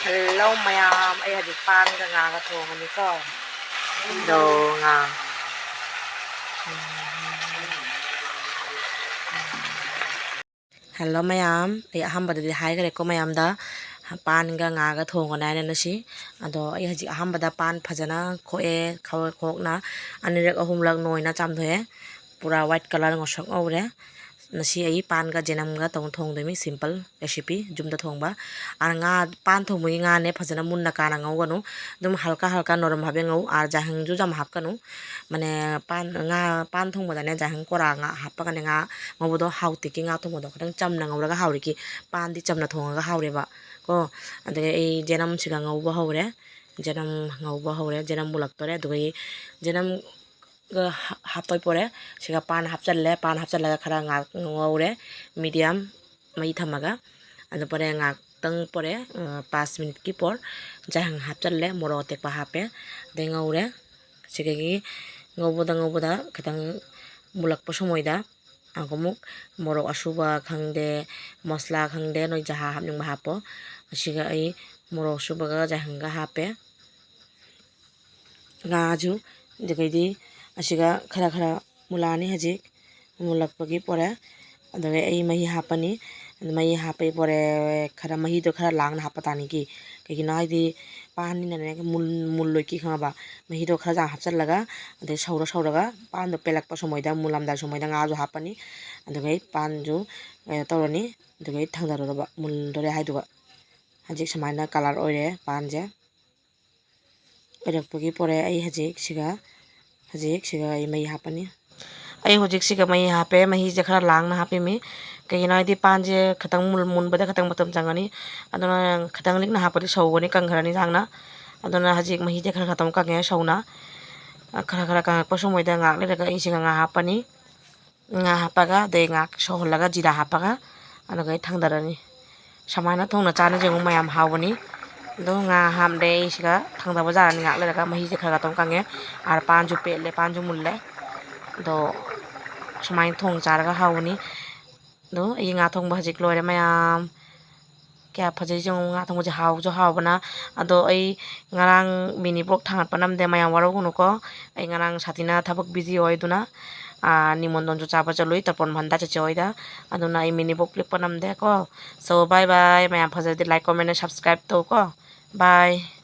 Hello mayam, ay hadi pan ka nga ka to ni ko. Do nga. Hello mayam, ay ahambada di hai kare ko mayam da pan ga nga ga thong na na si. Ado ay haji ahambada pan phajana khoe khok na anirek ahumlak noi na cham thoe. Pura white color ngosok aure. Nasi ai pan ga jenam ga tong thong demi simple recipe jumda thongba ar nga pan thongmui nga ne phajana munna kana ngau ganu dum halka halka norom bhabe ngau ar jahang ju jam hap kanu mane pan nga pan thongba ne jahang kora nga happa kane nga ngobodo hauti ki nga thongbodo kadang chamna ngau ga hauri ki pan di chamna thonga ga haure ba ko adege ei jenam siga ngau ba haure jenam bulak tore dugai jenam hapai pore siga pan hapchalle khara nga ngawre medium mai thamaga ado pore nga tang pore 5 minute ki por jahang hapchalle moro tekpa hape de ngawre sigagi ngawboda katang mulak pa somoy da agomuk morok asuba khangde mosla khangde noi jaha hapning ba hapo siga ai morok suba ga jahang ga hape ngaju degaidi asiga khara mulani haji mulakpagi pore adore ei mahi hapani mahi hapai pore khara mahi do khara langna hapatani ki kigina haidi pan ni ne mulloi ki khaba mahi do khara jang hapsal laga ade sauraga pan do pelak pa somoy da mulamda somoy da ngaju hapani adore pan ju toroni adore thangdaro ba mul dore haiduga haji samaina color oire pan je oirakpagi pore ai haji siga ai mai hapani ai hojik siga mai hape mahi je khara langna hape mi kayina di panje khatang mun bada khatang matam changani adona khatang likna hapari sawgani kangharani jangna adona hajik mahi je khara khatam kange sawna khara kangak pa somoy da ngak le daga insinga nga hapani nga hapaga de ngak soholaga jira hapaga anaga thangdarani samaina thongna chana jengu mayam hawani do nga hamde isiga thangdaba jarani ngak le daga mahi je khara khatam kange ar panju pele panju mulle do samain thong charaga hawani do ei nga thong ba hajik loire mayam kya phajai jong nga thong je hawbana ado ei ngarang mini blog thangat panam de mayam waro gunu ko ei ngarang satina thabak busy oi duna nimondon ju chaba jaloi tarpon bhanda che oida aduna ei mini blog clip panam de ko so bye bye mayam phajai de like comment and subscribe to ko bye.